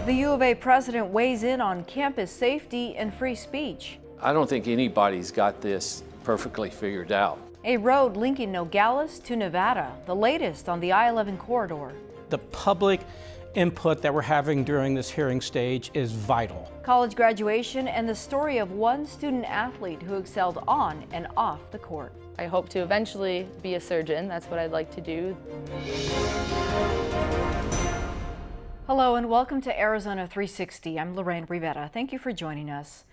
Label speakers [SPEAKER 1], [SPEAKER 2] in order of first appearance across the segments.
[SPEAKER 1] The U of A president weighs in on campus safety and free speech.
[SPEAKER 2] I don't think anybody's got this perfectly figured out.
[SPEAKER 1] A road linking Nogales to Nevada, the latest on the I-11 corridor.
[SPEAKER 3] The public input that we're having during this hearing stage is vital.
[SPEAKER 1] College graduation and the story of one student athlete who excelled on and off the court.
[SPEAKER 4] I hope to eventually be a surgeon. That's what I'd like to do.
[SPEAKER 1] Hello and welcome to Arizona 360. I'm Lorraine Rivera. Thank you for joining us.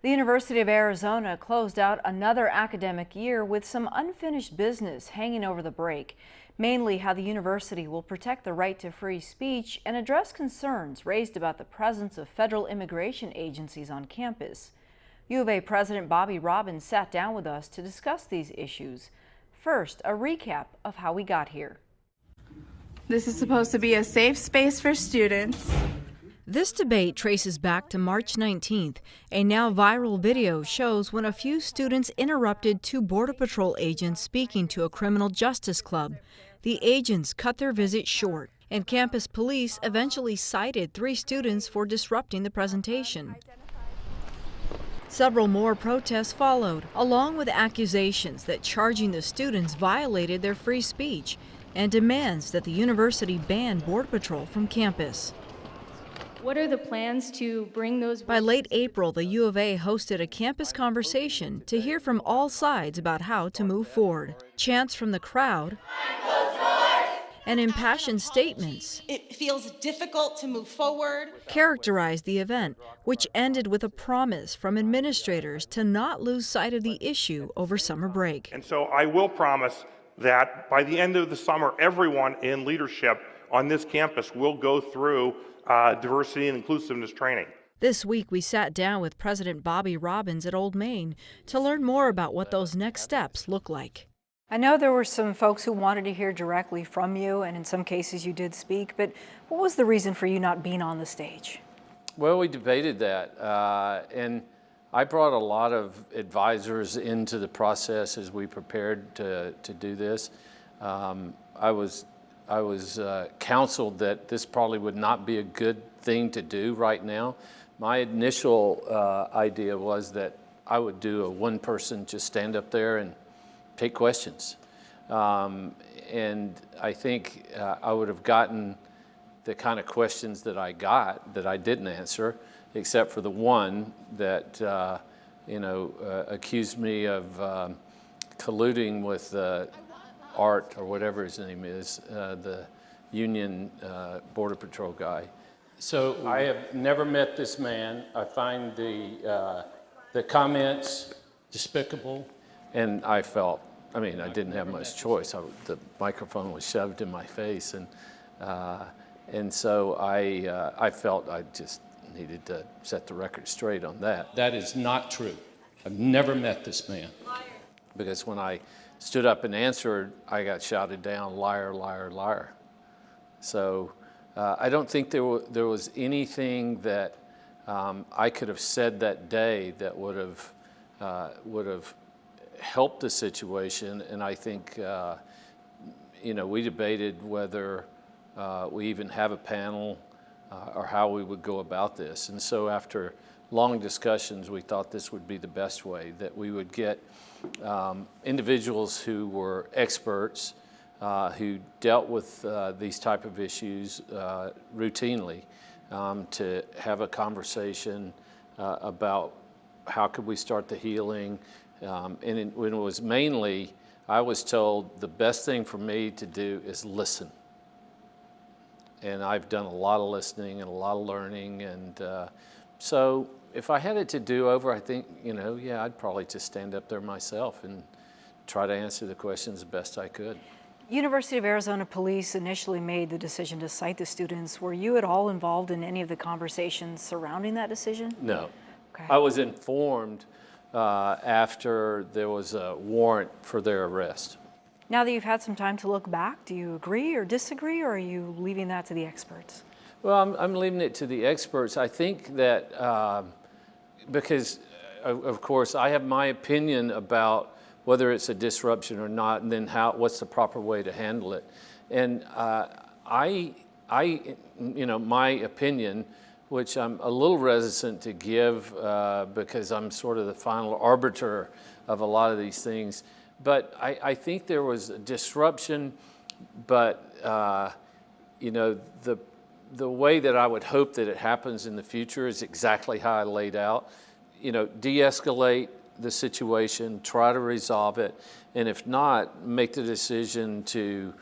[SPEAKER 1] The University of Arizona closed out another academic year with some unfinished business hanging over the break, mainly how the university will protect the right to free speech and address concerns raised about the presence of federal immigration agencies on campus. U of A President Bobby Robbins sat down with us to discuss these issues. First, a recap of how we got here.
[SPEAKER 5] This is supposed to be a safe space for students.
[SPEAKER 1] This debate traces back to March 19th. A now viral video shows when a few students interrupted two Border Patrol agents speaking to a criminal justice club. The agents cut their visit short, and campus police eventually cited 3 students for disrupting the presentation. Several more protests followed, along with accusations that charging the students violated their free speech and demands that the university ban Border Patrol from campus.
[SPEAKER 6] What are the plans to bring those?
[SPEAKER 1] By late April, the U of A hosted a campus conversation to hear from all sides about how to move forward. Chants from the crowd and impassioned statements.
[SPEAKER 7] It feels difficult to move forward.
[SPEAKER 1] Characterized the event, which ended with a promise from administrators to not lose sight of the issue over summer break.
[SPEAKER 8] And so I will promise that by the end of the summer, everyone in leadership on this campus will go through diversity and inclusiveness training.
[SPEAKER 1] This week, we sat down with President Bobby Robbins at Old Main to learn more about what those next steps look like. I know there were some folks who wanted to hear directly from you, and in some cases you did speak, but what was the reason for you not being on the stage?
[SPEAKER 2] Well, we debated that, and I brought a lot of advisors into the process as we prepared to do this. I was counseled that this probably would not be a good thing to do right now. My initial idea was that I would do a one-person, just stand up there and take questions. And I think I would have gotten the kind of questions that I got that I didn't answer, except for the one that accused me of colluding with Art, or whatever his name is, the Union Border Patrol guy. So I have never met this man. I find the comments despicable, and I felt, I didn't have much choice. The microphone was shoved in my face, and so I felt I just needed to set the record straight on that. That is not true. I've never met this man. Liar. Because when I stood up and answered, I got shouted down, liar, liar, liar. So I don't think there was anything that I could have said that day that would have helped the situation. And I think we debated whether we even have a panel or how we would go about this. And so after long discussions, we thought this would be the best way, that we would get individuals who were experts, who dealt with these type of issues routinely, to have a conversation about how could we start the healing. When it was mainly, I was told the best thing for me to do is listen. And I've done a lot of listening and a lot of learning, and so if I had it to do over, I think, I'd probably just stand up there myself and try to answer the questions the best I could.
[SPEAKER 1] University of Arizona Police initially made the decision to cite the students. Were you at all involved in any of the conversations surrounding that decision?
[SPEAKER 2] No.
[SPEAKER 1] Okay.
[SPEAKER 2] I was informed after there was a warrant for their arrest.
[SPEAKER 1] Now that you've had some time to look back, do you agree or disagree, or are you leaving that to the experts?
[SPEAKER 2] Well, I'm leaving it to the experts. I think that because, of course, I have my opinion about whether it's a disruption or not, and then what's the proper way to handle it. And my opinion which I'm a little reticent to give because I'm sort of the final arbiter of a lot of these things. But I think there was a disruption, but you know, the way that I would hope that it happens in the future is exactly how I laid out. You know, de-escalate the situation, try to resolve it, and if not, make the decision to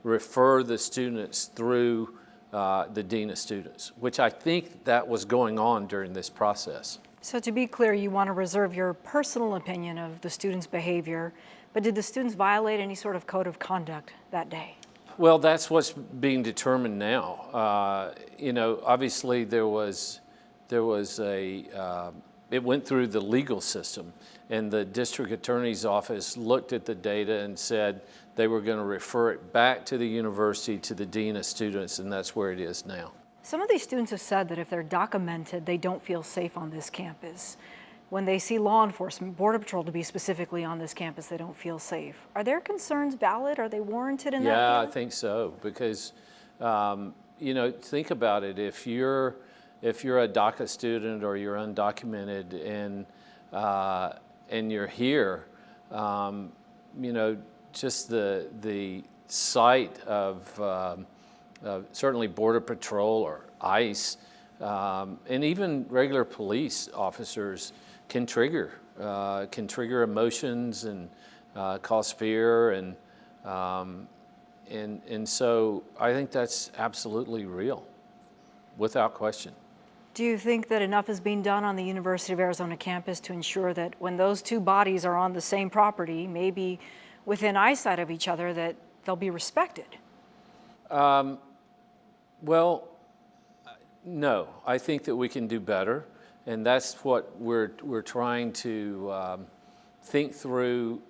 [SPEAKER 2] refer the students through the dean of students, which I think that was going on during this process.
[SPEAKER 1] So to be clear, you want to reserve your personal opinion of the students' behavior, but did the students violate any sort of code of conduct that day?
[SPEAKER 2] Well, that's what's being determined now. You know, obviously there was a, it went through the legal system, and the district attorney's office looked at the data and said they were going to refer it back to the university, to the dean of students, and that's where it is now.
[SPEAKER 1] Some of these students have said that if they're documented, they don't feel safe on this campus. When they see law enforcement, Border Patrol to be specifically on this campus, they don't feel safe. Are their concerns valid? Are they warranted in that
[SPEAKER 2] Yeah,
[SPEAKER 1] feeling?
[SPEAKER 2] I think so, because, you know, think about it. If you're a DACA student or you're undocumented and you're here, you know, just the sight of certainly Border Patrol or ICE, and even regular police officers can trigger emotions and cause fear, and so I think that's absolutely real, without question.
[SPEAKER 1] Do you think that enough is being done on the University of Arizona campus to ensure that when those two bodies are on the same property, maybe within eyesight of each other, that they'll be respected?
[SPEAKER 2] Well, no, I think that we can do better, and that's what we're trying to think through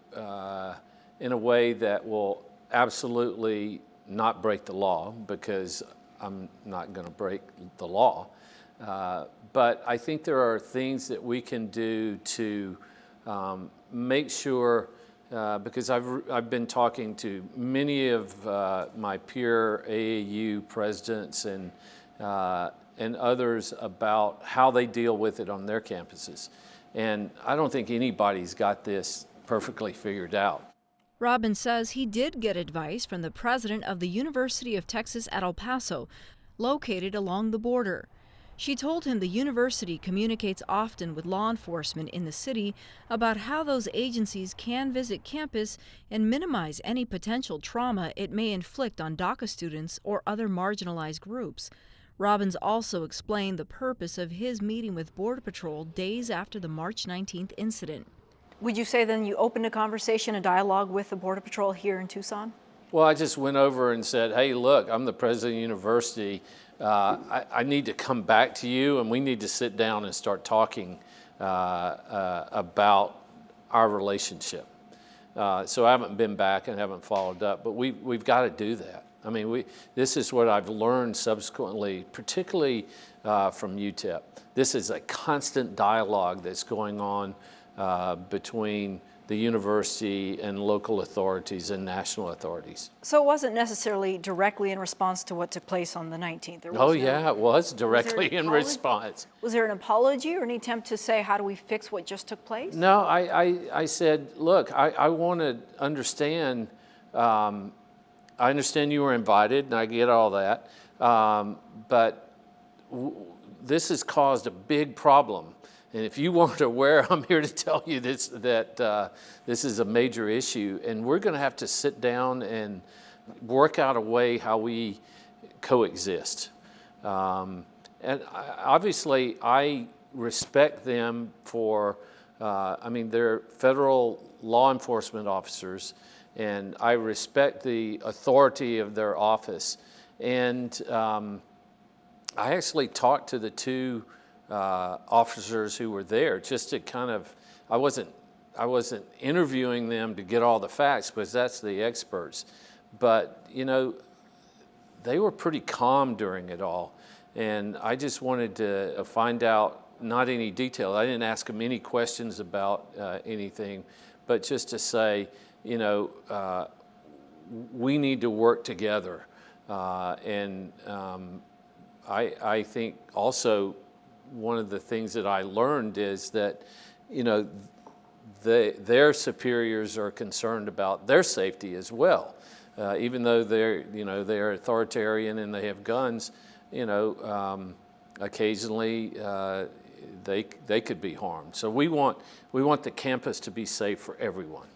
[SPEAKER 2] in a way that will absolutely not break the law, because I'm not going to break the law. But I think there are things that we can do to make sure, because I've been talking to many of my peer AAU presidents and others about how they deal with it on their campuses. And I don't think anybody's got this perfectly figured out.
[SPEAKER 9] Robbins says he did get advice from the president of the University of Texas at El Paso, located along the border. She told him the university communicates often with law enforcement in the city about how those agencies can visit campus and minimize any potential trauma it may inflict on DACA students or other marginalized groups. Robbins also explained the purpose of his meeting with Border Patrol days after the March 19th incident.
[SPEAKER 1] Would you say then you opened a conversation, a dialogue with the Border Patrol here in Tucson?
[SPEAKER 2] Well, I just went over and said, hey, look, I'm the president of the university. I need to come back to you, and we need to sit down and start talking about our relationship. So I haven't been back and haven't followed up, but we've got to do that. I mean, this is what I've learned subsequently, particularly from UTEP. This is a constant dialogue that's going on between the university and local authorities and national authorities.
[SPEAKER 1] So it wasn't necessarily directly in response to what took place on the 19th?
[SPEAKER 2] Oh yeah, it was directly in response.
[SPEAKER 1] Was there an apology or any attempt to say, how do we fix what just took place?
[SPEAKER 2] No, I said, look, I want to understand, I understand you were invited, and I get all that, but this has caused a big problem. And if you weren't aware, I'm here to tell you that this is a major issue, and we're going to have to sit down and work out a way how we coexist. And obviously, I respect them for, I mean, they're federal law enforcement officers, and I respect the authority of their office. And I actually talked to the two officers who were there, just to kind of, I wasn't interviewing them to get all the facts, because that's the experts. But, you know, they were pretty calm during it all. And I just wanted to find out, not any detail. I didn't ask them any questions about anything, but just to say, you know, we need to work together I think also one of the things that I learned is that, their superiors are concerned about their safety as well. Even though they're authoritarian and they have guns, occasionally they could be harmed. So we want the campus to be safe for everyone.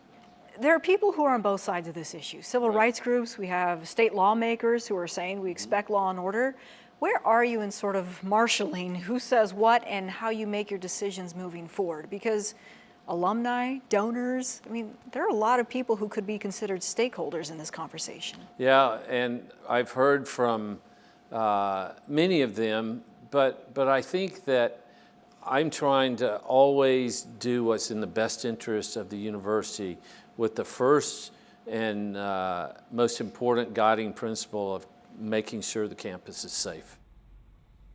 [SPEAKER 1] There are people who are on both sides of this issue. Civil rights groups, we have state lawmakers who are saying we expect law and order. Where are you in sort of marshaling who says what and how you make your decisions moving forward? Because alumni, donors, there are a lot of people who could be considered stakeholders in this conversation.
[SPEAKER 2] Yeah, and I've heard from many of them, but I think that I'm trying to always do what's in the best interest of the university with the first and most important guiding principle of making sure the campus is safe.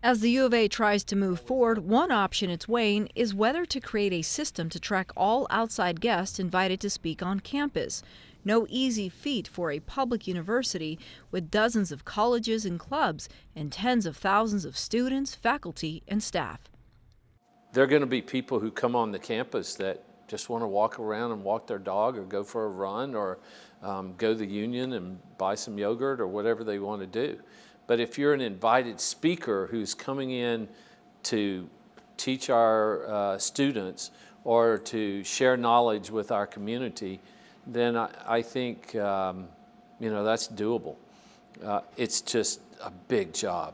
[SPEAKER 9] As the U of A tries to move forward, one option it's weighing is whether to create a system to track all outside guests invited to speak on campus. No easy feat for a public university with dozens of colleges and clubs and tens of thousands of students, faculty, and staff.
[SPEAKER 2] There are going to be people who come on the campus that just want to walk around and walk their dog or go for a run or go to the Union and buy some yogurt or whatever they want to do. But if you're an invited speaker who's coming in to teach our students or to share knowledge with our community, then I think that's doable. It's just a big job,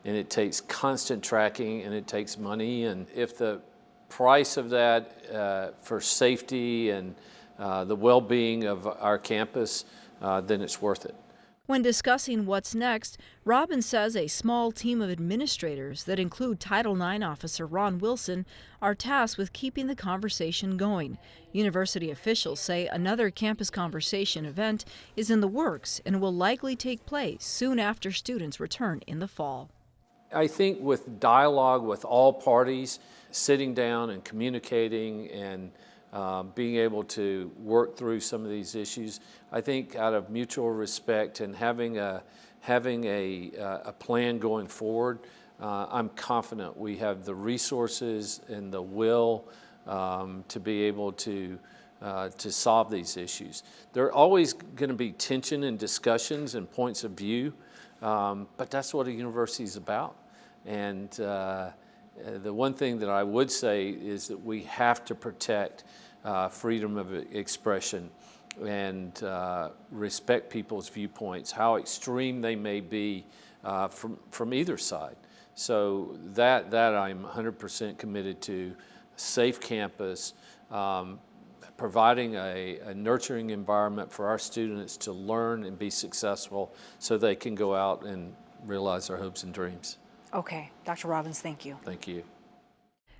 [SPEAKER 2] and it takes constant tracking, and it takes money. And if the price of that for safety and the well-being of our campus, then it's worth it.
[SPEAKER 9] When discussing what's next, Robbins says a small team of administrators that include Title IX officer Ron Wilson are tasked with keeping the conversation going. University officials say another campus conversation event is in the works and will likely take place soon after students return in the fall.
[SPEAKER 2] I think with dialogue with all parties, sitting down and communicating and being able to work through some of these issues, I think out of mutual respect and having a plan going forward, I'm confident we have the resources and the will to be able to solve these issues. There are always going to be tension and discussions and points of view, but that's what a university is about. And the one thing that I would say is that we have to protect freedom of expression and respect people's viewpoints, how extreme they may be from either side. So that I'm 100% committed to. Safe campus, providing a nurturing environment for our students to learn and be successful so they can go out and realize their hopes and dreams.
[SPEAKER 1] Okay, Dr. Robbins, thank you.
[SPEAKER 2] Thank you.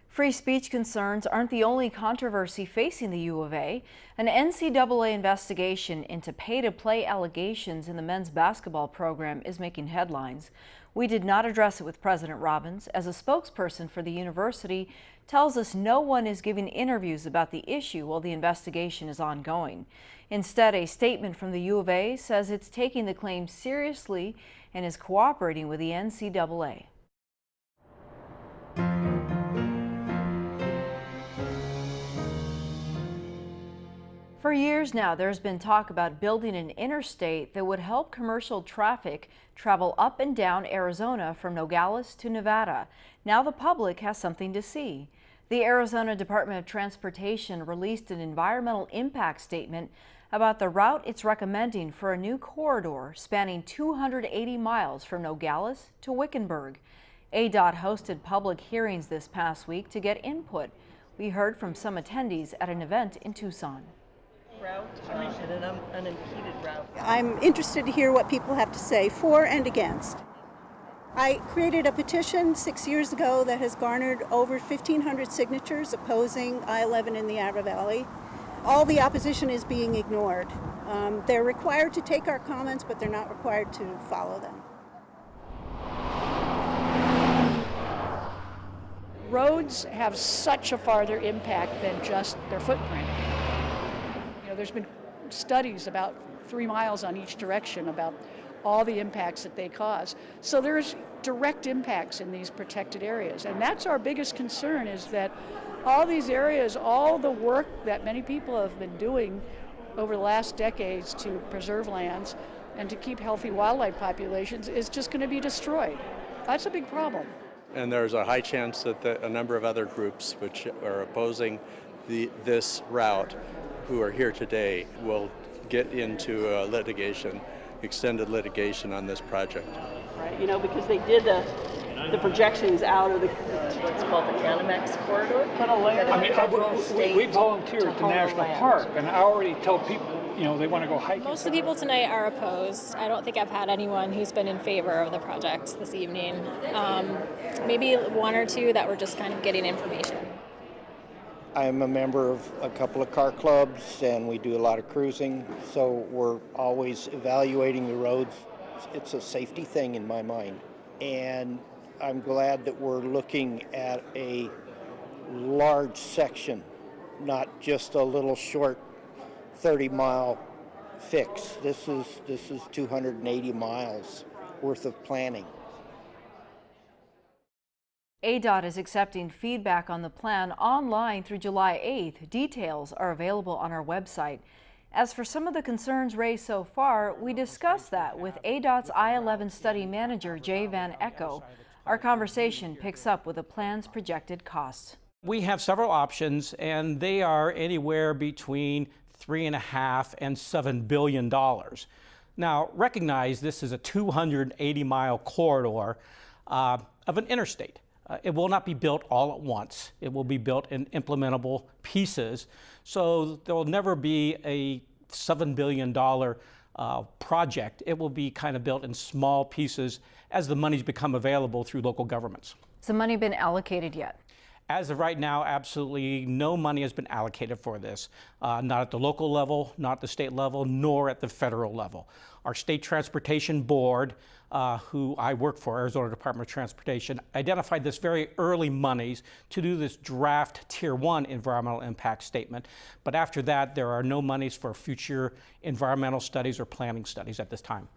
[SPEAKER 1] Free speech concerns aren't the only controversy facing the U of A. An NCAA investigation into pay-to-play allegations in the men's basketball program is making headlines. We did not address it with President Robbins, as a spokesperson for the university tells us no one is giving interviews about the issue while the investigation is ongoing. Instead, a statement from the U of A says it's taking the claim seriously and is cooperating with the NCAA. For years now, there's been talk about building an interstate that would help commercial traffic travel up and down Arizona from Nogales to Nevada. Now the public has something to see. The Arizona Department of Transportation released an environmental impact statement about the route it's recommending for a new corridor spanning 280 miles from Nogales to Wickenburg. ADOT hosted public hearings this past week to get input. We heard from some attendees at an event in Tucson.
[SPEAKER 10] And an unimpeded route.
[SPEAKER 11] I'm interested to hear what people have to say for and against. I created a petition 6 years ago that has garnered over 1,500 signatures opposing I-11 in the Yarra Valley. All the opposition is being ignored. They're required to take our comments, but they're not required to follow them.
[SPEAKER 12] Roads have such a farther impact than just their footprint. There's been studies about 3 miles on each direction about all the impacts that they cause. So there's direct impacts in these protected areas. And that's our biggest concern, is that all these areas, all the work that many people have been doing over the last decades to preserve lands and to keep healthy wildlife populations is just going to be destroyed. That's a big problem.
[SPEAKER 13] And there's a high chance that a number of other groups which are opposing this route, who are here today, will get into litigation, extended litigation on this project.
[SPEAKER 10] Right, you know, because they did the projections out of what's called the Canamex corridor.
[SPEAKER 14] We volunteer at the national park, and I already tell people, you know, they want to go hiking.
[SPEAKER 15] Most of the people tonight are opposed. I don't think I've had anyone who's been in favor of the project this evening. Maybe one or two that were just kind of getting information.
[SPEAKER 16] I'm a member of a couple of car clubs, and we do a lot of cruising, so we're always evaluating the roads. It's a safety thing in my mind, and I'm glad that we're looking at a large section, not just a little short 30-mile fix. This is 280 miles worth of planning.
[SPEAKER 1] ADOT is accepting feedback on the plan online through July 8th. Details are available on our website. As for some of the concerns raised so far, we discussed that with ADOT's I-11 study manager, Jay Van Echo. Our conversation picks up with the plan's projected costs.
[SPEAKER 3] We have several options, and they are anywhere between $3.5 and $7 billion. Now, recognize this is a 280-mile corridor of an interstate. It will not be built all at once. It will be built in implementable pieces. So there will never be a $7 billion project. It will be kind of built in small pieces as the monies become available through local governments.
[SPEAKER 1] Has the money been allocated yet?
[SPEAKER 3] As of right now, absolutely no money has been allocated for this, not at the local level, not at the state level, nor at the federal level. Our State Transportation Board, who I work for, Arizona Department of Transportation, identified this very early monies to do this draft Tier 1 environmental impact statement. But after that, there are no monies for future environmental studies or planning studies at this time.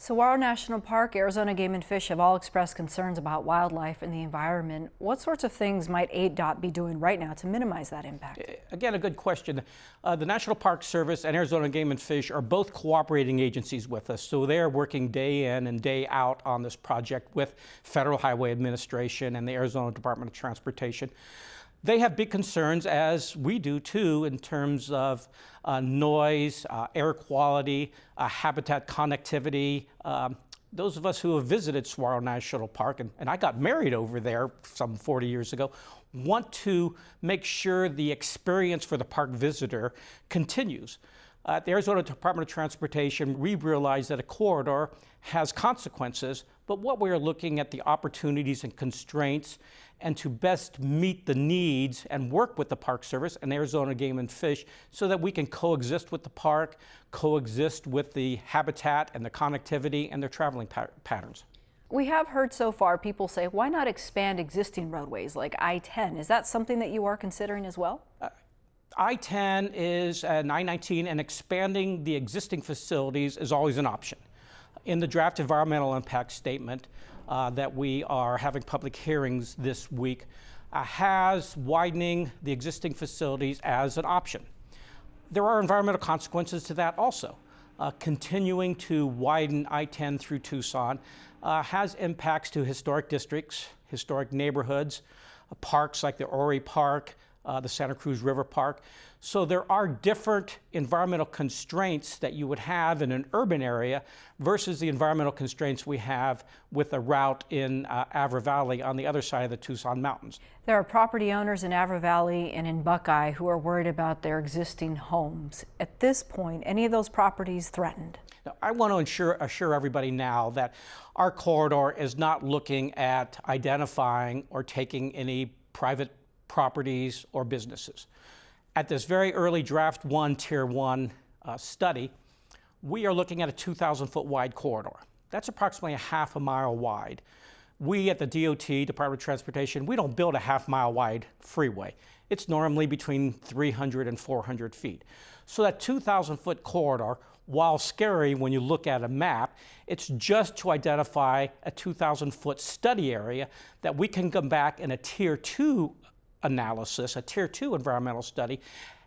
[SPEAKER 1] Saguaro National Park, Arizona Game and Fish have all expressed concerns about wildlife and the environment. What sorts of things might ADOT be doing right now to minimize that impact?
[SPEAKER 3] Again, a good question. The National Park Service and Arizona Game and Fish are both cooperating agencies with us, so they are working day in and day out on this project with Federal Highway Administration and the Arizona Department of Transportation. They have big concerns, as we do too, in terms of noise, air quality, habitat connectivity. Those of us who have visited Saguaro National Park, and I got married over there some 40 years ago, want to make sure the experience for the park visitor continues. At the Arizona Department of Transportation, we realize that a corridor has consequences, but what we are looking at the opportunities and constraints and to best meet the needs and work with the Park Service and Arizona Game and Fish so that we can coexist with the park, coexist with the habitat and the connectivity and their traveling patterns.
[SPEAKER 1] We have heard so far people say, why not expand existing roadways like I-10? Is that something that you are considering as well?
[SPEAKER 3] I-10 is an I-19, and expanding the existing facilities is always an option. In the draft environmental impact statement that we are having public hearings this week, has widening the existing facilities as an option. There are environmental consequences to that also. Continuing to widen I-10 through Tucson has impacts to historic districts, historic neighborhoods, parks like the Ori Park, the Santa Cruz River Park. So there are different environmental constraints that you would have in an urban area versus the environmental constraints we have with a route in Avra Valley on the other side of the Tucson Mountains.
[SPEAKER 1] There are property owners in Avra Valley and in Buckeye who are worried about their existing homes. At this point, any of those properties threatened?
[SPEAKER 3] Now, I want to assure everybody now that our corridor is not looking at identifying or taking any private properties or businesses. At this very early Draft 1, Tier 1 study, we are looking at a 2,000-foot wide corridor. That's approximately a half a mile wide. We at the DOT, Department of Transportation, we don't build a half-mile wide freeway. It's normally between 300 and 400 feet. So that 2,000-foot corridor while scary when you look at a map, it's just to identify a 2,000-foot study area that we can come back in a Tier 2 analysis, a Tier 2 environmental study,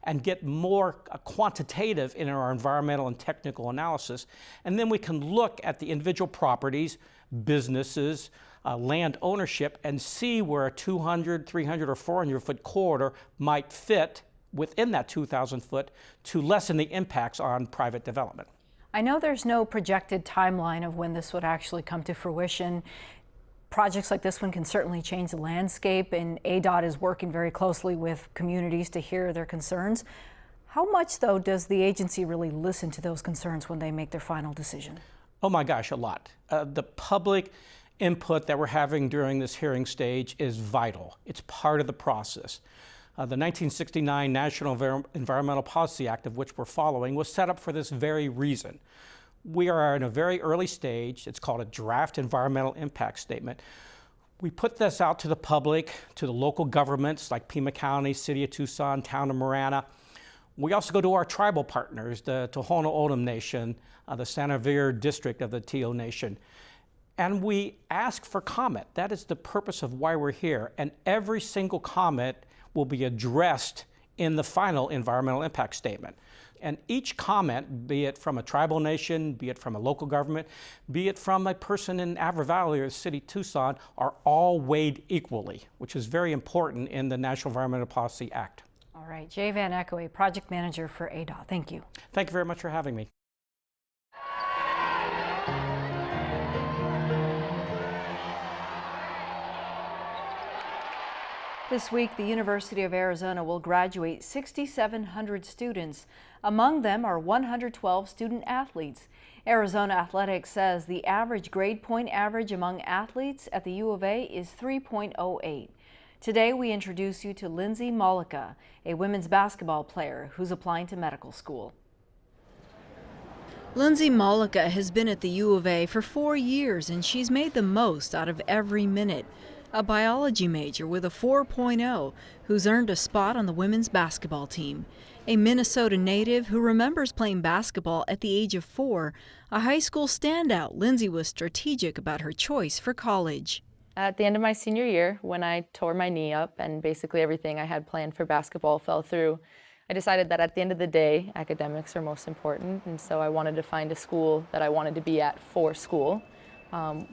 [SPEAKER 3] and get more quantitative in our environmental and technical analysis. And then we can look at the individual properties, businesses, land ownership, and see where a 200, 300, or 400-foot corridor might fit within that 2,000 foot to lessen the impacts on private development.
[SPEAKER 1] I know there's no projected timeline of when this would actually come to fruition. Projects like this one can certainly change the landscape, and ADOT is working very closely with communities to hear their concerns. How much, though, does the agency really listen to those concerns when they make their final decision?
[SPEAKER 3] Oh my gosh, a lot. The public input that we're having during this hearing stage is vital. It's part of the process. The 1969 National Environmental Policy Act, of which we're following, was set up for this very reason. We are in a very early stage. It's called a draft environmental impact statement. We put this out to the public, to the local governments like Pima County, City of Tucson, Town of Marana. We also go to our tribal partners, the Tohono O'odham Nation, the Santa Vera District of the Teal Nation. And we ask for comment. That is the purpose of why we're here. And every single comment will be addressed in the final environmental impact statement. And each comment, be it from a tribal nation, be it from a local government, be it from a person in Avra Valley or the City of Tucson, are all weighed equally, which is very important in the National Environmental Policy Act.
[SPEAKER 1] All right, Jay Van Ecke, Project Manager for ADOT. Thank you.
[SPEAKER 3] Thank you very much for having me.
[SPEAKER 1] This week, the University of Arizona will graduate 6,700 students. Among them are 112 student athletes. Arizona Athletics says the average grade point average among athletes at the U of A is 3.08. Today, we introduce you to Lindsay Malika, a women's basketball player who's applying to medical school.
[SPEAKER 9] Lindsay Malika has been at the U of A for 4 years, and she's made the most out of every minute. A biology major with a 4.0 who's earned a spot on the women's basketball team. A Minnesota native who remembers playing basketball at the age of 4. A high school standout, Lindsay was strategic about her choice for college.
[SPEAKER 4] At the end of my senior year, when I tore my knee up and basically everything I had planned for basketball fell through, I decided that at the end of the day, academics are most important, and so I wanted to find a school that I wanted to be at for school.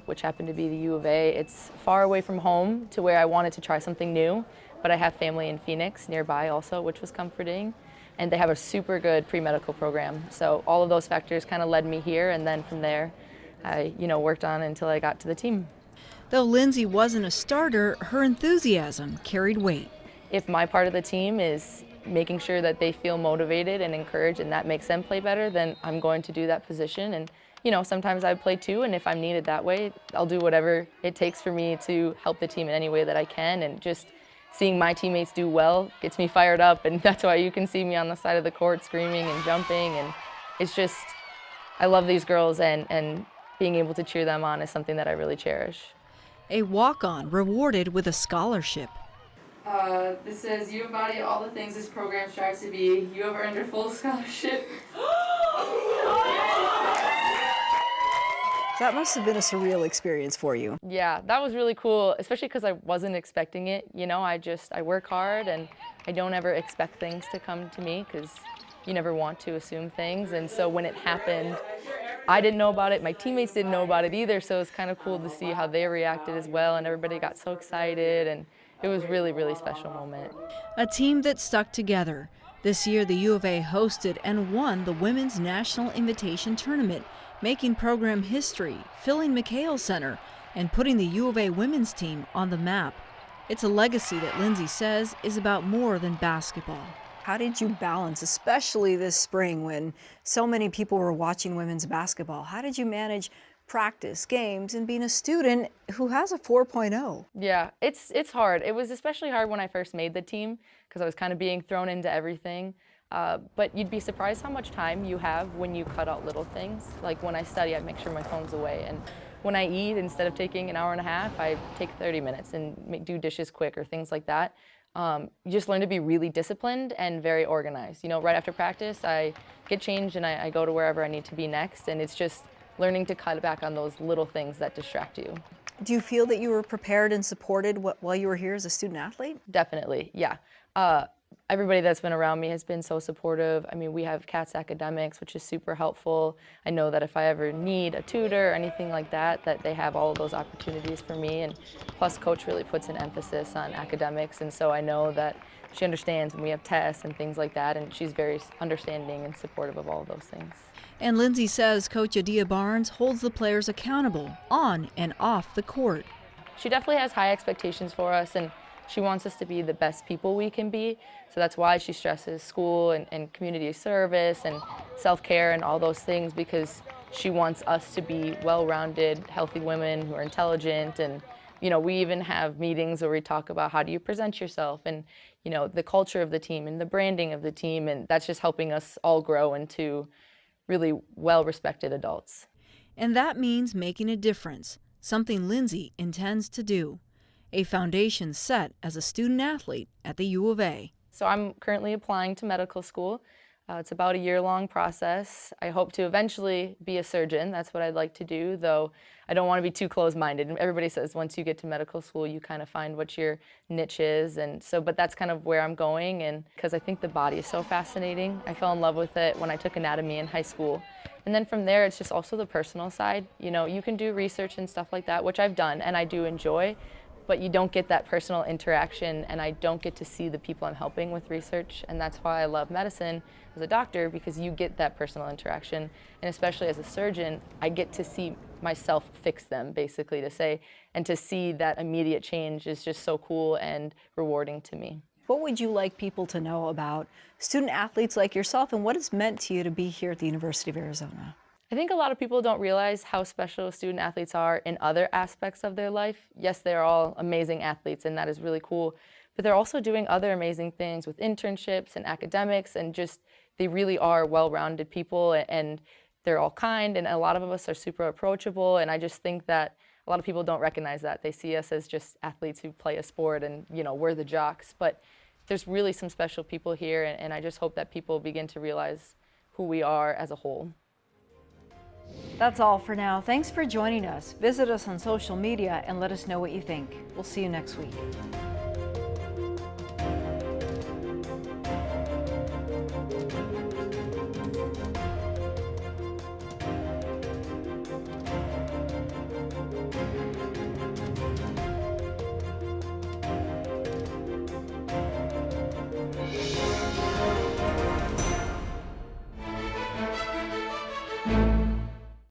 [SPEAKER 4] Which happened to be the U of A. It's far away from home to where I wanted to try something new, but I have family in Phoenix nearby also, which was comforting. And they have a super good pre-medical program. So all of those factors kind of led me here, and then from there, I worked on until I got to the team.
[SPEAKER 9] Though Lindsay wasn't a starter, her enthusiasm carried weight.
[SPEAKER 4] If my part of the team is making sure that they feel motivated and encouraged and that makes them play better, then I'm going to do that position. And sometimes I play too, and if I'm needed that way, I'll do whatever it takes for me to help the team in any way that I can. And just seeing my teammates do well gets me fired up, and that's why you can see me on the side of the court screaming and jumping. And it's just, I love these girls, and being able to cheer them on is something that I really cherish.
[SPEAKER 9] A walk-on rewarded with a scholarship.
[SPEAKER 4] This says, you embody all the things this program strives to be. You have earned your full scholarship.
[SPEAKER 9] That must have been a surreal experience for you.
[SPEAKER 4] Yeah, that was really cool, especially because I wasn't expecting it. I work hard, and I don't ever expect things to come to me because you never want to assume things. And so when it happened, I didn't know about it. My teammates didn't know about it either, so it was kind of cool to see how they reacted as well, and everybody got so excited, and it was really, really special moment.
[SPEAKER 9] A team that stuck together. This year, the U of A hosted and won the Women's National Invitation Tournament, making program history, filling McHale Center, and putting the U of A women's team on the map. It's a legacy that Lindsay says is about more than basketball. How did you balance, especially this spring when so many people were watching women's basketball? How did you manage practice, games, and being a student who has a 4.0?
[SPEAKER 4] Yeah, it's hard. It was especially hard when I first made the team because I was kind of being thrown into everything. But you'd be surprised how much time you have when you cut out little things. Like when I study, I make sure my phone's away. And when I eat, instead of taking an hour and a half, I take 30 minutes and do dishes quick or things like that. You just learn to be really disciplined and very organized. You know, right after practice, I get changed and I go to wherever I need to be next, and it's just learning to cut back on those little things that distract you.
[SPEAKER 9] Do you feel that you were prepared and supported while you were here as a student athlete?
[SPEAKER 4] Definitely, yeah. Everybody that's been around me has been so supportive. I mean, we have CATS Academics, which is super helpful. I know that if I ever need a tutor or anything like that, that they have all of those opportunities for me. And plus, Coach really puts an emphasis on academics, and so I know that she understands when we have tests and things like that, and she's very understanding and supportive of all of those things.
[SPEAKER 9] And Lindsay says Coach Adia Barnes holds the players accountable on and off the court.
[SPEAKER 4] She definitely has high expectations for us, and she wants us to be the best people we can be. So that's why she stresses school and community service and self-care and all those things, because she wants us to be well-rounded, healthy women who are intelligent. And, you know, we even have meetings where we talk about how do you present yourself and, you know, the culture of the team and the branding of the team. And that's just helping us all grow into really well-respected adults.
[SPEAKER 9] And that means making a difference, something Lindsay intends to do. A foundation set as a student athlete at the U of A.
[SPEAKER 4] So I'm currently applying to medical school. It's about a year-long process. I hope to eventually be a surgeon. That's what I'd like to do, though I don't want to be too close-minded. Everybody says once you get to medical school, you kind of find what your niche is, and so, but that's kind of where I'm going, and because I think the body is so fascinating. I fell in love with it when I took anatomy in high school. And then from there, it's just also the personal side. You know, you can do research and stuff like that, which I've done and I do enjoy, but you don't get that personal interaction, and I don't get to see the people I'm helping with research, and that's why I love medicine as a doctor, because you get that personal interaction, and especially as a surgeon, I get to see myself fix them, basically, to say, and to see that immediate change is just so cool and rewarding to me.
[SPEAKER 9] What would you like people to know about student athletes like yourself and what it's meant to you to be here at the University of Arizona?
[SPEAKER 4] I think a lot of people don't realize how special student athletes are in other aspects of their life. Yes, they're all amazing athletes, and that is really cool, but they're also doing other amazing things with internships and academics, and just they really are well-rounded people, and they're all kind, and a lot of us are super approachable, and I just think that a lot of people don't recognize that. They see us as just athletes who play a sport and, you know, we're the jocks, but there's really some special people here, and I just hope that people begin to realize who we are as a whole.
[SPEAKER 1] That's all for now. Thanks for joining us. Visit us on social media and let us know what you think. We'll see you next week.